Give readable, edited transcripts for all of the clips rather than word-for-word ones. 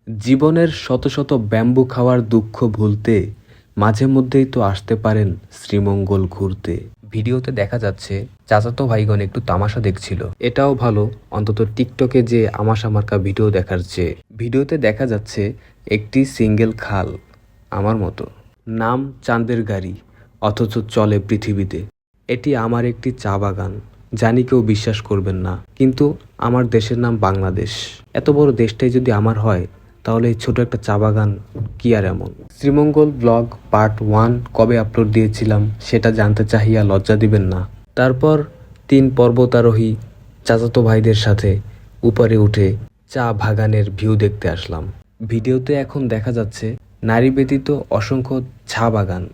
জীবনের শত শত ব্যাম্বু খাওয়ার দুঃখ ভুলতে মাঝে মধ্যেই তো আসতে পারেন শ্রীমঙ্গল ঘুরতে। ভিডিওতে দেখা যাচ্ছে চাচাতো ভাইগণ একটু তামাশা দেখছিল। এটাও ভালো, অন্তত টিকটকে যে আমাশা মার্কা ভিডিও দেখার চেয়ে। ভিডিওতে দেখা যাচ্ছে একটি সিঙ্গেল খাল, আমার মতো, নাম চাঁদের গাড়ি, অথচ চলে পৃথিবীতে। এটি আমার একটি চা বাগান। জানি কেউ বিশ্বাস করবেন না, কিন্তু আমার দেশের নাম বাংলাদেশ। এত বড় দেশটাই যদি আমার হয়, তাহলে এই ছোট একটা চা বাগান কি আর এমন। শ্রীমঙ্গল ব্লগ পার্ট 1 কবে আপলোড দিয়েছিলাম সেটা জানতে চাহিয়া লজ্জা দিবেন না। তারপর 3 পর্বতারোহী চাচাতো ভাইদের সাথে উপরে উঠে চা বাগানের ভিউ দেখতে আসলাম। ভিডিওতে এখন দেখা যাচ্ছে নারী ব্যতীত অসংখ্য চা বাগান।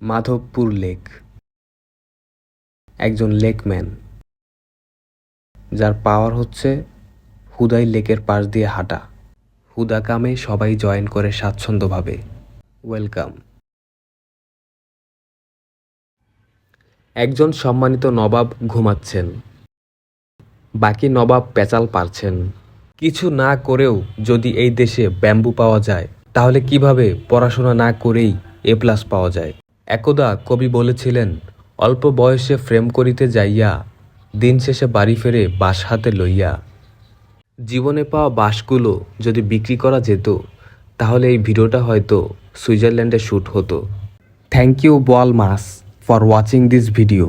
মাধবপুর লেক, একজন লেকম্যান যার পাওয়ার হচ্ছে হুদাই লেকের পাশ দিয়ে হাঁটা। হুদা কামে সবাই জয়েন করে স্বাচ্ছন্দ্যভাবে। ওয়েলকাম। একজন সম্মানিত নবাব ঘুমাচ্ছেন, বাকি নবাব পেঁচাল পারছেন। কিছু না করেও যদি এই দেশে ব্যাম্বু পাওয়া যায়, তাহলে কিভাবে পড়াশোনা না করেই A+ পাওয়া যায়। একদা কবি বলেছিলেন, অল্প বয়সে ফ্রেম করিতে যাইয়া, দিন শেষে বাড়ি ফেরে বাঁশ হাতে লইয়া। জীবনে পাওয়া বাঁশগুলো যদি বিক্রি করা যেত, তাহলে এই ভিডিওটা হয়তো সুইজারল্যান্ডে শ্যুট হতো। থ্যাংক ইউ বোয়াল মাস ফর ওয়াচিং দিস ভিডিও।